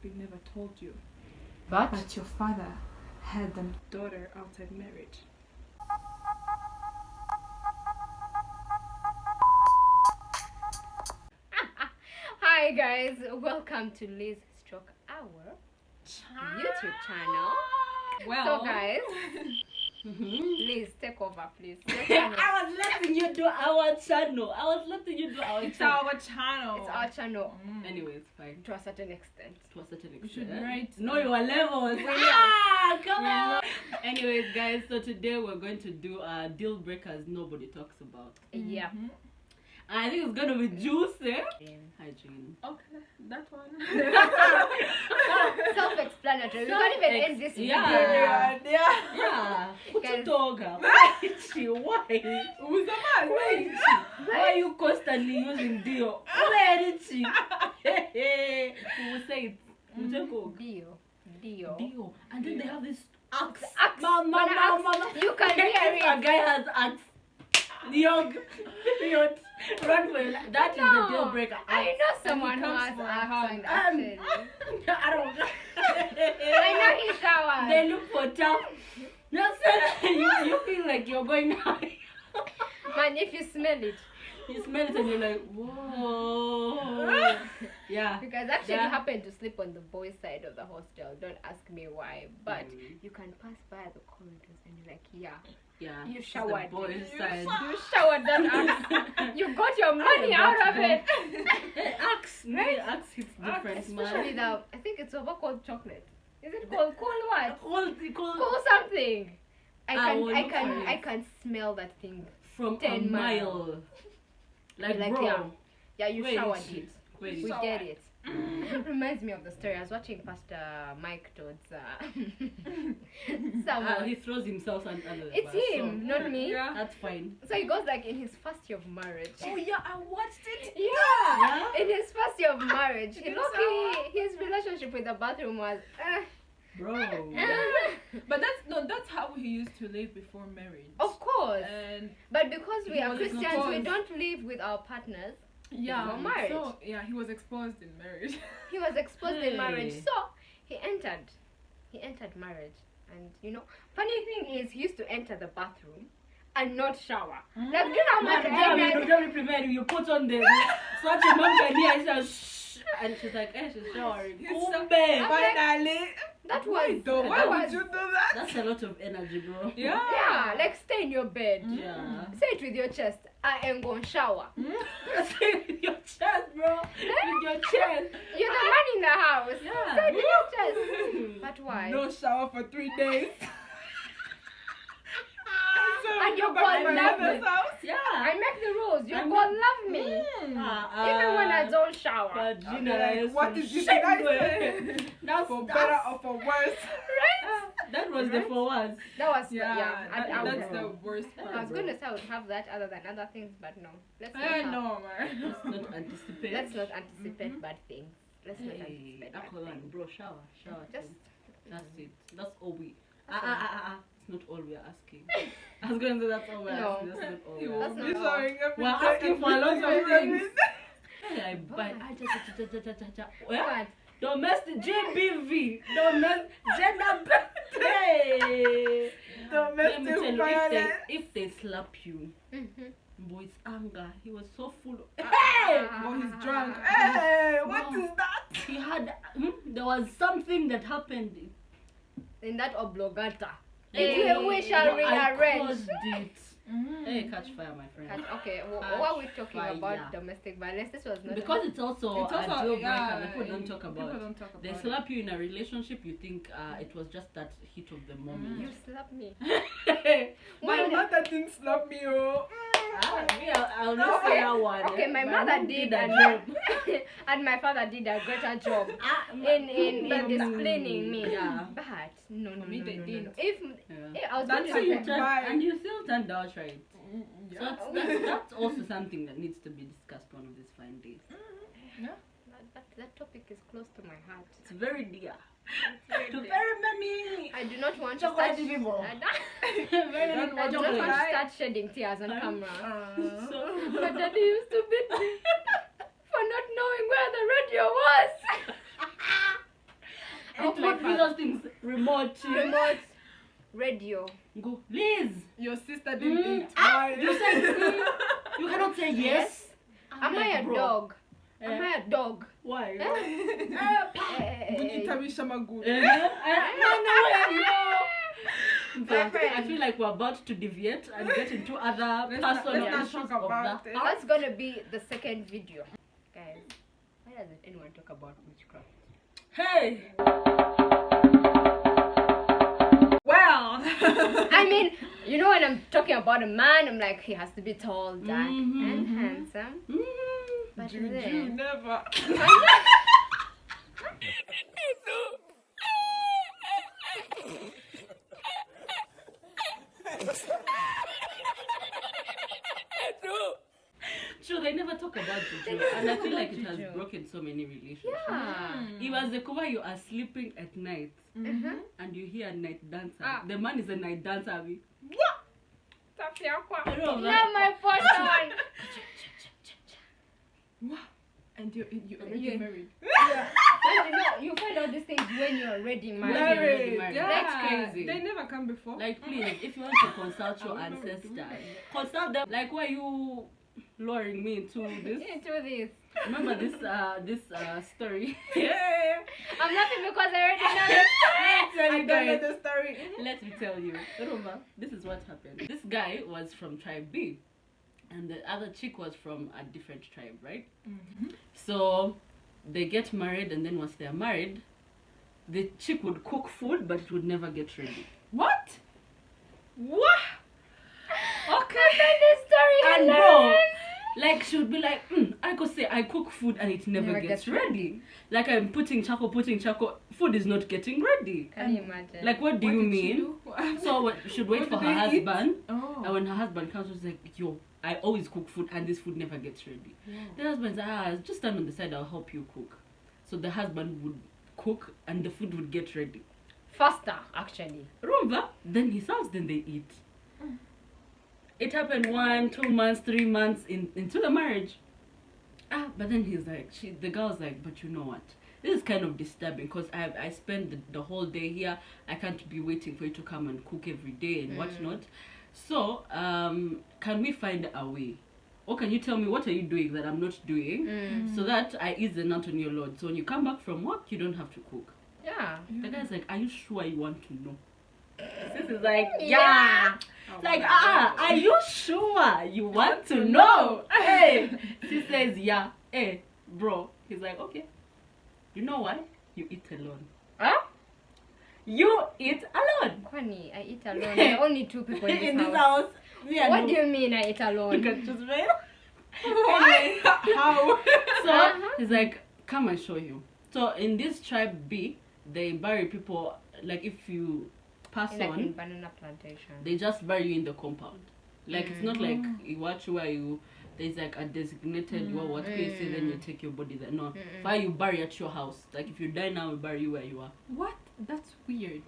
we never told you. But But your father had a daughter outside marriage. Hi guys, welcome to Liz Stroke Hour YouTube channel. Well, So guys, Liz, take over please. I was letting you do our channel. it's our channel. It's our channel Anyways, fine. to a certain extent. To a certain We should extent. write. Know your levels. Come on. Anyways, guys, so today we're going to do deal breakers nobody talks about. Yeah. I think it's gonna be juicy. Hygiene. Okay, that one. Self-explanatory. We can't even end this video. Yeah. Yeah. Yeah. What you Guys. talking about? Why? Who's the man? Wait. Why are you constantly using deal? Where is she? Who will say it? Dio. Deal. And then they have this axe. Axe. Mama. You can hear If a it. guy has axe, Young, run for it. That is the deal breaker. I know someone who comes has for a accent hug. actually. I don't. I know he showers. They look for tough. You feel like you're going high. Man, if you smell it. You smell it and you're like, whoa. Yeah. Because actually Yeah. happened to sleep on the boys' side of the hostel. Don't ask me why. But you can pass by the corridors and you're like, yeah. Yeah. You it's showered. the boys' side. You showered that axe. You got your money out of it. Hey, axe. Maybe axe hits different, Especially man. I think it's over called chocolate. Is it called what? Cold. Cool something. I I can smell that thing. from 10 a mile. Like bro. Yeah, you Where is showered she? it. Where is We she? get it. Reminds me of the story. I was watching Pastor Mike Todd's someone. He throws himself under the It's bus, him, not me. Yeah. That's fine. So he goes like in his first year of marriage. Oh yeah, I watched it. Yeah. In his first year of marriage, It's his relationship with the bathroom was. Bro. But that's how he used to live before marriage. Of course. And But because we He are was Christians, we exposed. don't live with our partners. yeah, Before marriage. So yeah, he was exposed in marriage. He was exposed in marriage, Hey. so he entered marriage. And funny thing is, he used to enter the bathroom and not shower. Like, do you know how much energy? Don't prepare you put on the such a mom can hear and she's shh, and she's like, she's showering. Kumbe. Finally. That was. Though, why that would was you do that? That's a lot of energy, bro. yeah, like stay in your bed. Yeah. Say it with your chest. I am gonna shower. Say with your chest, bro. With your chest. You're the man in the house. Yeah. Say it with your chest. But why? No shower for 3 days. And you're go back to gonna my love mother's me. house. I Yeah. make the rules. You're I'm gonna love me. Even when I don't shower. Like, what did you say? That's For better or for worse? Right? That was the for once. That was That's I the worst I part. was gonna say I would have that other than other things, but no. Let's not I have- know, man. Let's not anticipate. Let's not anticipate bad things. Let's not Hey, anticipate bad alcohol things. and bro, shower. Just That's it. That's all we. That's all. It's not all we're asking. I was going to say that's all we're No. asking. That's not all You we're will That's asking. be not all. showering every We're day asking for a lot and of every things. Hey, I buy. Well, What? domestic GBV. Gender birthday. Let me Domestic tell you, violence. if they slap you, Mhm. boy's anger, he was so full of. Oh, he's drunk. Hey, what Wow. is that? He had. There was something that happened. In that oblongata. Hey, We shall I rearrange. caused it. Hey, catch fire, my friend. Okay, Catch what are we talking fire. about domestic violence? This was not Because it's also, It's also a deal breaker yeah, that people don't talk about. People don't talk about They it. slap you in a relationship, you think it was just that heat of the moment. You slap me. My When- mother didn't slap me, oh. I'll not say that one. Okay, my My mother mom did a and job. and my father did a greater job in disciplining me. Yeah. But no. For me, they didn't. If Yeah. I was That's going So to you okay. say, Bye. and you still turned out right. Yeah. So that's also something that needs to be discussed one of these fine days. Yeah. that topic is close to my heart. It's very dear. very To dear. very many. I do not want to Chocolate start. people. I Very Don't do many not want to chocolate. start shedding tears on camera. So, My daddy used to beat me for not knowing where the radio was. those things? Remote. Radio. Go, Liz. Your sister didn't eat. You said you cannot say yes. Am I a bro. dog? Am I a dog? Why? Bunita Wishamagu. My friend. I feel like we're about to deviate and get into other Let's personal not issues talk of about that. it. That's gonna be the second video. Guys, why doesn't anyone talk about witchcraft? Hey. Well. I mean, you know, when I'm talking about a man, I'm like, he has to be tall, dark, and handsome. But Juju never. True, they never talk about juju, and I feel like it has broken so many relationships. Yeah. It was the cover you are sleeping at night and you hear a night dancer. The man is a night dancer. Not my portion. And you already married. And you find out these things when you're already married. Married. Yeah. That's crazy. They never come before. Like, please, if you want to consult your ancestors, consult them. Like, why are you luring me into this? Into this. Remember this story? Yeah. I'm laughing because I already know the story. I don't know the story. Let me tell you. Remember, this is what happened. This guy was from tribe B, and the other chick was from a different tribe, right? So they get married, and then once they're married, the chick would cook food, but it would never get ready. What? What? Okay. The story And bro, hilarious. like she would be like, I could say I cook food and it never gets ready. Like I'm putting charcoal, food is not getting ready. Can you imagine? Like what do you mean? So what, she'd wait What for do her they eat? husband, Oh. and when her husband comes, she's like, yo, I always cook food and this food never gets ready. The husband's like, just stand on the side, I'll help you cook. So the husband would cook and the food would get ready. Faster, actually. Remember? Then he serves, then they eat. It happened 1, 2 months, 3 months into the marriage. But then he's like, the girl's like, but you know what? This is kind of disturbing because I spend the whole day here. I can't be waiting for you to come and cook every day and whatnot. So, can we find a way? Or can you tell me what are you doing that I'm not doing so that I ease the nut on your load? So when you come back from work, you don't have to cook. Yeah. The guy's like, are you sure you want to know? This is like, Yeah. like, are you sure you want to know? Hey, she says, yeah. Hey, bro. He's like, okay. You know what? You eat alone. Huh? You eat alone. Kwani, I eat alone. There are only 2 people in this house. house. Yeah, What do you mean I eat alone? You can choose me. Why? How? So he's like, come and show you. So in this tribe B, they bury people, like if you pass Like in on, banana plantation. they just bury you in the compound. Like it's not like you watch where you there's like a designated you what place and then you take your body there. No. Why you bury at your house. Like if you die now we bury you where you are. What? That's weird.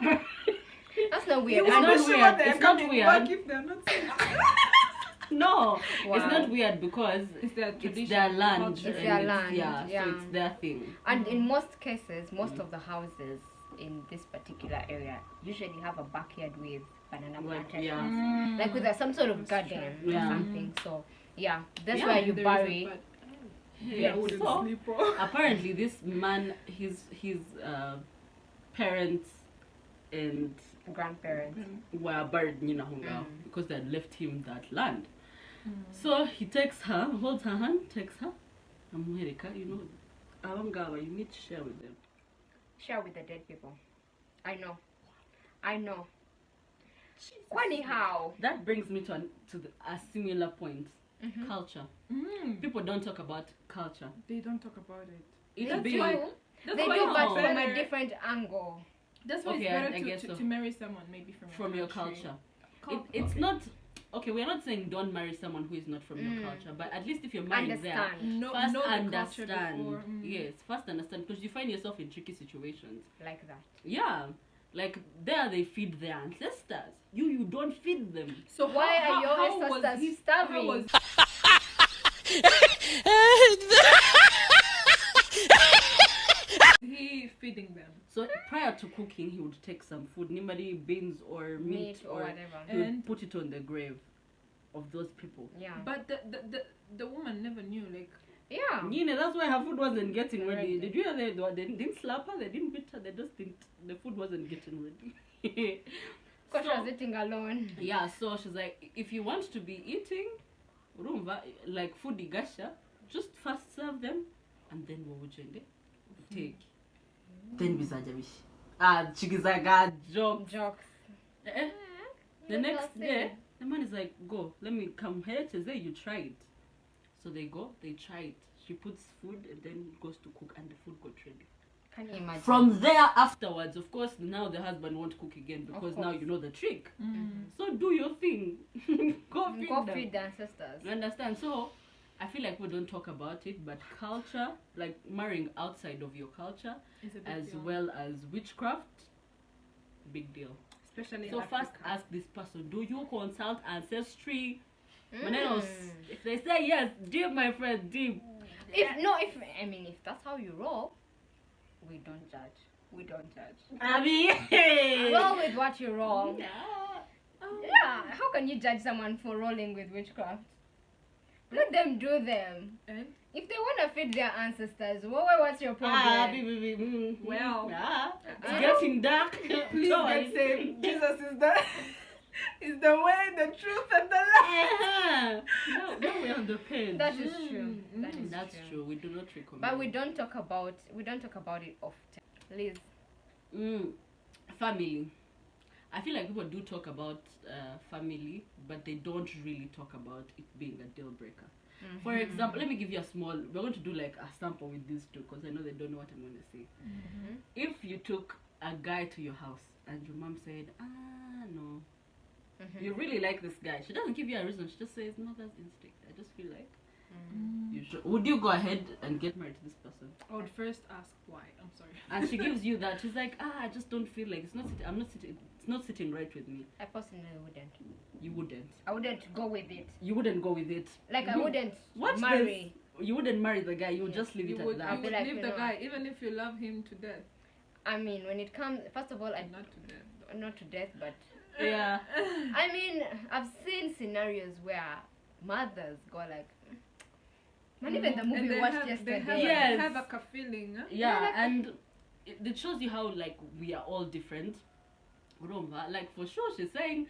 That's not weird. It's I not know. weird. It's not weird. If they're not No. Wow. It's not weird because it's their tradition. it's their land. culture. It's and their land, Yeah, yeah. so it's their thing. And in most cases, most of the houses in this particular area usually have a backyard with banana Like, plantations. Like with some sort of garden or Yeah. something. So yeah, that's Yeah, where you There is a bury. bad- Yeah, I wouldn't so, sleep. apparently this man his parents and Grandparents. were buried in Nahunga because they had left him that land. So he takes her, holds her hand, takes her. America, Awangawa, you need to share with them. Share with the dead people. I know. Kwani how? That brings me to a similar point. Culture. People don't talk about culture. They don't talk about it. It They be do. That's They why do, it's but from better. a different angle. That's why Okay, it's better I guess so. to marry someone maybe from your country. culture. It's not okay. We're not saying don't marry someone who is not from your culture, but at least if you're married there, Understand. first know the culture understand. before. Yes, first understand because you find yourself in tricky situations. Like that. Yeah, like there they feed their ancestors. You don't feed them. So Why how, are your how was ancestors he starving? How was he feeding them. So prior to cooking, he would take some food, nimari beans or meat, or whatever. he would And- put it on the grave of those people. Yeah. But the woman never knew, like, Yeah. Nina, that's why her food wasn't getting ready. Ready. Did you hear they didn't slap her, they didn't beat her, they just didn't, the food wasn't getting ready. Because she was eating alone. Yeah, so she's like, if you want to be eating rumba, like food igasha, just first serve them and then wawujende take. Then bizajabishi. Chigizaga joke. Jokes. The What next else day, then? the man is like, go, let me come here to say you tried. So they go, they try it. She puts food and then goes to cook and the food got ready. Can you imagine? From there afterwards, of course, now the husband won't cook again because now course. you know the trick. mm. So do your thing. Go feed Go them. feed the ancestors. You understand? So I feel like we don't talk about it, but culture, like marrying outside of your culture, It's a big as deal. well as witchcraft, big deal. Especially So in first Africa. ask this person, do you consult ancestry? Mm. Manenos, if they say yes, deep my friend, deep. If that's how you roll, we don't judge. We don't judge. Abby. Roll with what you roll. Yeah. Yeah. How can you judge someone for rolling with witchcraft? Let them do them. And If they want to feed their ancestors, what's your problem? Well, it's getting dark. please get saved. Jesus is the is the way, the truth, and the life. Now we're on the page. That is true. Mm, That is That's true. true. We do not recommend. But we don't talk about it often. Liz. Family. I feel like people do talk about family, but they don't really talk about it being a deal breaker. For example, let me give you a small. We're going to do like a sample with these two because I know they don't know what I'm going to say. If you took a guy to your house and your mom said, no, you really like this guy, she doesn't give you a reason. She just says, no, that's instinct. I just feel like you should. Would you go ahead and get married to this person? I would first ask why. I'm sorry. And she gives you that. She's like, I just don't feel like it's not. I'm not sitting. It's not sitting right with me. I personally wouldn't. You wouldn't. I wouldn't go with it. You wouldn't go with it. Like I You- wouldn't Watch marry. this. You wouldn't marry the guy. You would Yeah. just leave You it would, at you that. be would like, leave you the know guy even if you love him to death. I mean, when it comes, first of all, Not to death. not to death, but Yeah. I mean, I've seen scenarios where mothers go like, man, even the movie And we they watched have, yesterday. They have, Yes. have a feeling. Huh? Yeah, like- and it shows you how like we are all different. Romba, like for sure, she's saying,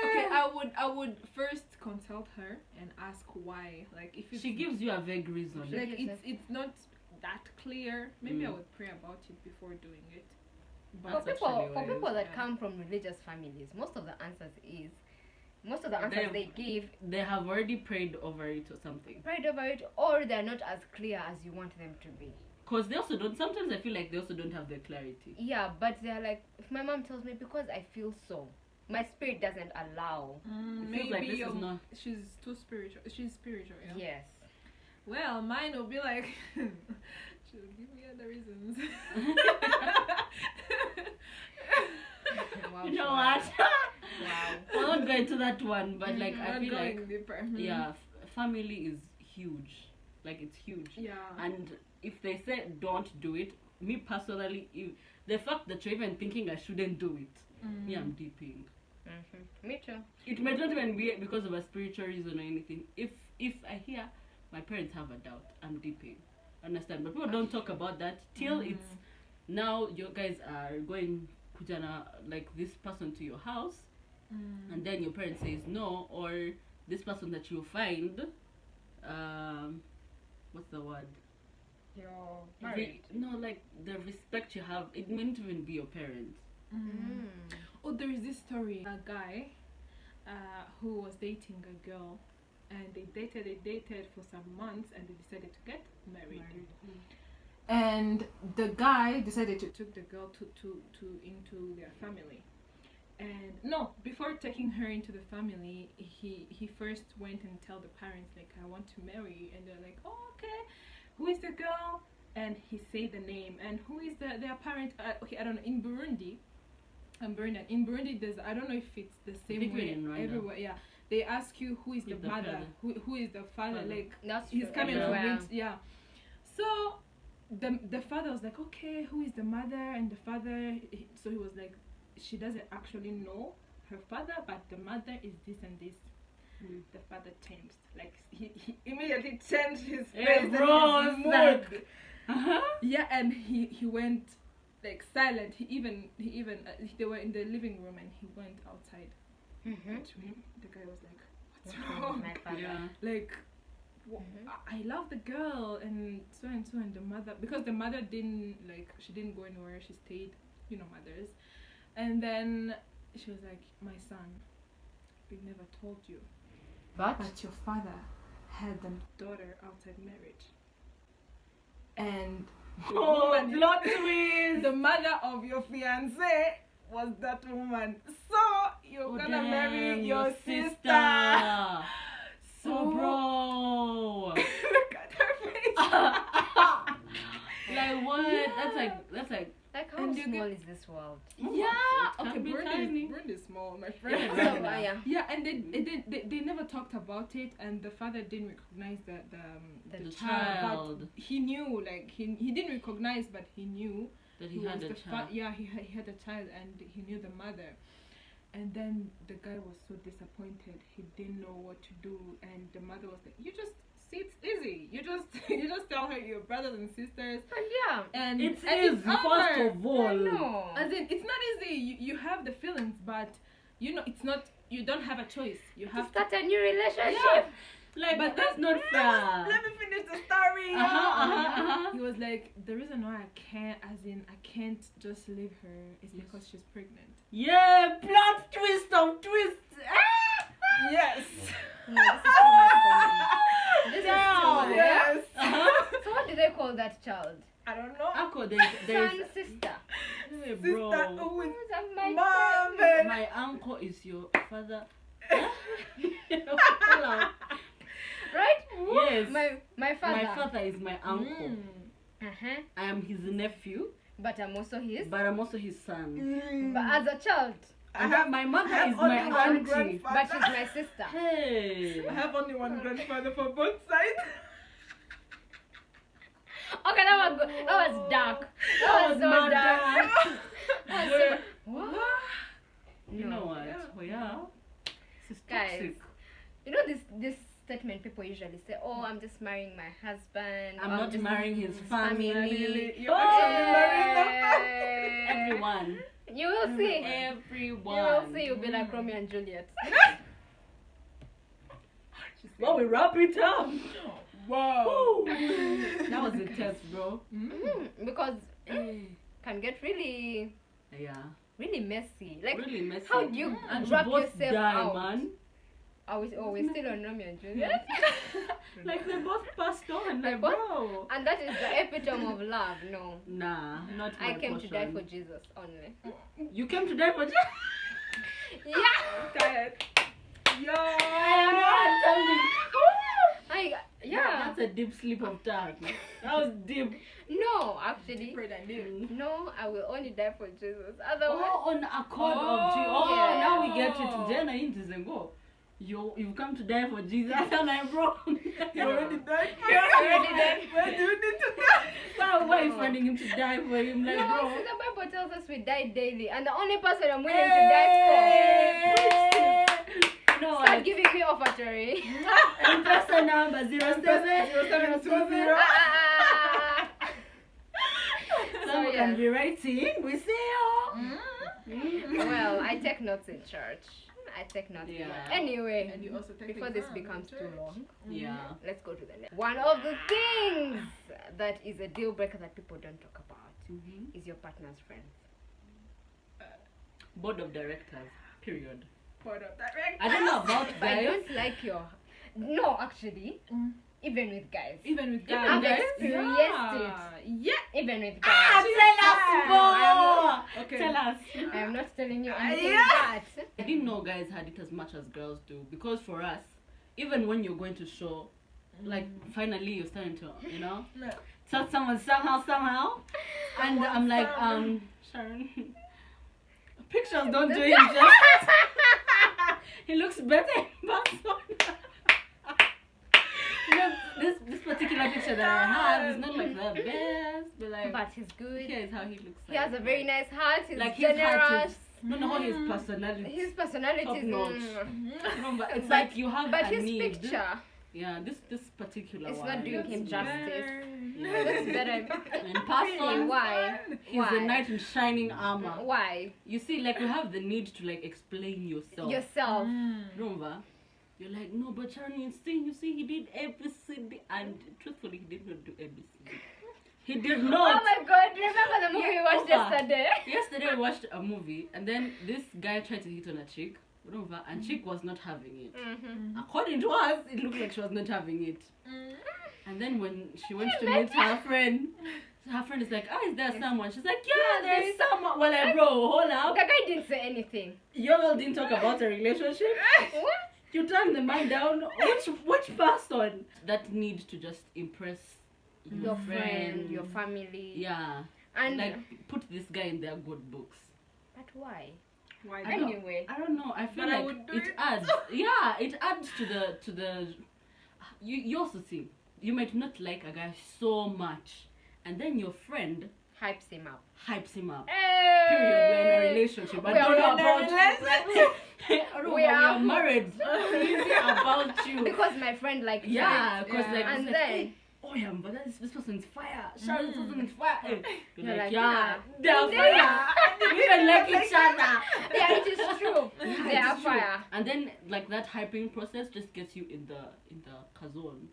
Okay, I would first consult her and ask why. Like if it's, she gives you a vague reason. She- like it's not that clear. Maybe I Mm. would pray about it before doing it. For That's people, actually for wise. people that Yeah. come from religious families, most of the answers they give They have already prayed over it or something. right over it, or they're not as clear as you want them to be. Because they also don't. Sometimes I feel like they also don't have the clarity. Yeah, but they're like, if my mom tells me because I feel so, my spirit doesn't allow. It feels like this is not. She's too spiritual. She's spiritual. Yeah. Yes. Well, mine will be like, she'll give me other reasons. Wow, You know sure. what? Wow. I'm not going to that one, but like I Not feel going like deeper. yeah, family is huge. Like it's huge. Yeah. And if they say don't do it, me personally, if the fact that you're even thinking I shouldn't do it, me I'm deeping. Me too. It may not even be because of a spiritual reason or anything. If I hear my parents have a doubt, I'm deeping. Understand? But people don't talk about that till it's now you guys are going kujana like this person to your house, and then your parents says no, or this person that you find, what's the word? You're married. No, like the respect you have. It may not even be your parents. Oh, there is this story. A guy who was dating a girl, and they dated for some months, and they decided to get married. And the guy decided to took the girl to into their family. And no, before taking her into the family, he first went and tell the parents like, I want to marry you. And they're like, oh, okay, who is the girl? And he said the name. And who is their parent? Okay, I don't know. In Burundi, in Burundi, there's, I don't know if it's the same Big way in Rwanda. everywhere. Yeah, they ask you who is the Who's the mother, father. who is the father. Father. Like That's he's true. coming Yeah. from Everywhere. it. Yeah. So the father was like, okay, who is the mother? And the father, so he was like, she doesn't actually know her father, but the mother is this and this. The father changed, like he immediately changed his face and his mood. Yeah, and he went like silent. He even they were in the living room and he went outside. The guy was like, what's wrong? My father. Yeah. Like, I love the girl and so, and the mother, because the mother didn't, like, she didn't go anywhere, she stayed, you know, mothers. And then she was like, my son, we never told you, But your father had a daughter outside marriage, and the woman, plot twist. the mother of your fiance was that woman, so you're gonna marry your sister. So, bro. Look at her face. Like what? That's like. Like, how And you small is this world? Yeah. It Okay, can be Burundi tiny. is small, my friend. Yeah. So, yeah. Yeah, and they never talked about it, and the father didn't recognize the The child. child. But he knew, like he didn't recognize, but he knew That he who had was a the child. yeah, he had a child, and he knew the mother. And then the guy was so disappointed. He didn't know what to do, and the mother was like, "You just see, it's easy. You just tell her you're brothers and sisters." And yeah. And It's and easy, over. first of all. No. As in, it's not easy. You have the feelings, but you know it's not. You don't have a choice. You To have to. start a new relationship. Yeah. Like, But that's not fair. Let me finish the story. Uh-huh. He was like, the reason why I can't just leave her is because she's pregnant. Yeah, plot twist of twists. Yes. No, this is too much for me. This is too much. Yes. So what do they call that child? I don't know. Uncle, there's Son, sister. hey, Sister bro. who is Who's my mom friend? and My uncle is your father. Hello. Right? Yes. My father. My father is my uncle. Uh-huh. I am his nephew, But I'm also his. but I'm also his son. But as a child. My mother is only my one auntie. grandfather. But she's my sister. Hey. I have only one grandfather for both sides. Okay, that was good. That was dark. That was so not dark. That was so- What? You know what? Yeah. Oh, yeah. This is Guys. toxic. You know this statement people usually say, oh, I'm just marrying my husband. I'm or not just marrying his family. Family. You're Oh. actually marrying the family. Everyone. You will see. Everyone. You will see. You'll be like Romeo and Juliet. Well, we wrap it up. Wow. That was intense, bro. Because can get really, Yeah. really messy. Like, Really messy. how do you And wrap you both yourself die, out? man. Are we still on Romeo and Juliet? Like they both passed on. They Like, both- bro. And that is the epitome of love. No. Nah, not my I came to die portion. for Jesus only. You came to die for Jesus? Yeah. Tired. Yo. Yeah. That's a deep sleep of tongue. That was deep. No, actually. Pray than you. No, I will only die for Jesus. Otherwise, Oh, on accord Oh, of Jesus. Oh, yeah. now we get it. Jenna Intizengo. You've come to die for Jesus. And I bro. He already died for You already you. died. Where do you need to die? Why are you finding him to die for him? Like, no, bro. see, the Bible tells us we die daily, and the only person I'm willing to die for. No, Start giving me offertory. M-Pesa number 07. 0720. Someone can be writing. We see you. Well, I take notes in church. I take notes. Yeah. Anyway, And you also take before the this exam in becomes too church. long, Yeah. let's go to the next. One of the things that is a deal breaker that people don't talk about is your partner's friend. Board of directors. Period. Board of directors. I don't know about If I guys. don't like your... No, actually, even with guys. Even with guys. I've guys? experienced Yeah. Even with Ah, guys. tell us more. Okay. Tell us. I am not telling you anything Yeah. but... I didn't know guys had it as much as girls do, because for us, even when you're going to show, like finally you're starting to, you know, No. touch someone somehow, and I'm like, Sharon, pictures don't do him justice. He looks better in person. this particular picture that I have is not like the best, but like But he's good. here's how he looks He has a very nice heart. He's like his heart generous. is no his personality. His personality top is notch. No, but it's But- like you have but a his need. picture, Yeah, this particular it's one. not doing him justice. Yeah. Looks better. In Really, person, why? he's Why? a knight in shining armor. Why? You see, like you have the need to like explain yourself. Yourself. Remember? You're like, no, but Charlie, you see, he did ABCD, and truthfully, he did not do ABCD. He did Oh not. my god, remember the movie we watched yesterday? Yesterday we watched a movie, and then this guy tried to hit on a chick, remember, and chick was not having it. Mm-hmm. According to us, it looked like she was not having it. And then when she went to meet her friend is like, oh, is there someone? She's like, yeah, there is someone. Well, like, bro, hold up. The guy didn't say anything. You all didn't talk about a relationship. What? You turned the man down. Which person? That need to just impress Your friend, your family. Yeah. And like put this guy in their good books. but why? Why I don't- Anyway. I don't know. I feel But I like would do it it. adds. Yeah, it adds to the. You also see. You might not like a guy so much, and then your friend Hypes him up. hypes him up. Hey! Period. We're in a relationship. I We don't know are in a about you. I don't know We about are- you're married. Crazy about you. Because my friend liked Yeah, him. because Yeah. like And it's like, then- hey, oh yeah, but this person's fire. Charlotte, this person's fire. Hey. You're You're like, like, yeah, yeah. they're fire. We even like each other. Yeah, it is true. Yeah, They are it's true. fire. And then like that hyping process just gets you in the zone.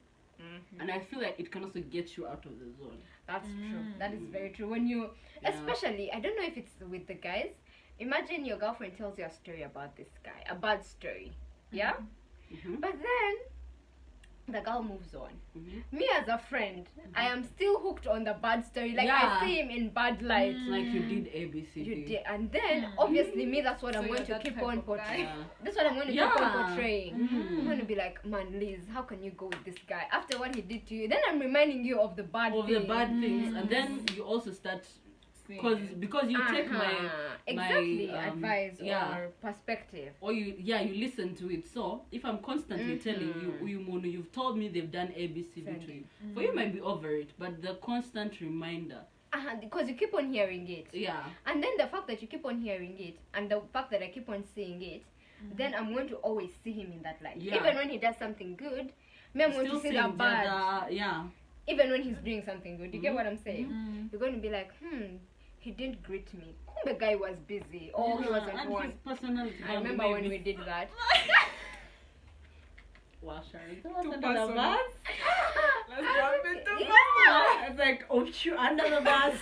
And I feel like it can also get you out of the zone. That's true. That is very true. When you, Yeah. especially, I don't know if it's with the guys. Imagine your girlfriend tells you a story about this guy, a bad story. Yeah? Mhm. But then the girl moves on. Mhm. Me as a friend, I am still hooked on the bad story. Like Yeah. I see him in bad light. Like you did ABCD. You did, and then obviously me. That's what So I'm going you're to that keep type on of guy. portraying. Yeah. That's what I'm going to keep on portraying. I'm going to Mm. be like, man, Liz, how can you go with this guy after what he did to you? Then I'm reminding you of the bad Of things. the bad things, and then you also start because you take my exactly my, advice yeah. or perspective. or you listen to it. So if I'm constantly telling you Mono, you've told me they've done ABCD to you. For you might be over it, but the constant reminder. Because you keep on hearing it. Yeah. And then the fact that you keep on hearing it and the fact that I keep on seeing it, then I'm going to always see him in that light. Yeah. Even when he does something good, me I'm going to Still see seeing the bad. yeah. Even when he's doing something good. You get what I'm saying? You're going to be like, he didn't greet me. The guy was busy. Or he wasn't and one. his personality. I remember when we did that. Wow, Sharon. Too Under the personal. bus. Let's jump into Yeah. It's like, oh, shoot, under the bus.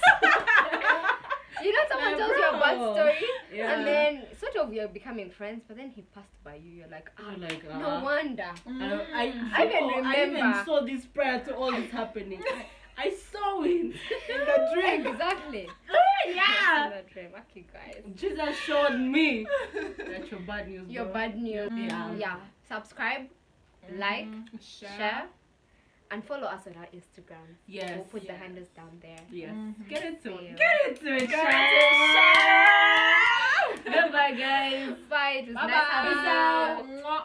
You know, someone Yeah, tells you a bad bro. story, Yeah. and then sort of you're becoming friends, but then he passed by you. You're like, You're like, no wonder. I I even remember. saw this prior to all this happening. I saw it in the dream. Exactly. Yeah. In the dream. Okay, guys. Jesus showed me that you're bad news. Your bro. bad news. Yeah. Yeah. Subscribe, like, Share. share, and follow us on our Instagram. Yes. We'll put the Yes. handles down there. Yes. Get into See you. it. Get into it. Get into Sharon. Goodbye, guys. Bye. It was Bye nice having you. bye.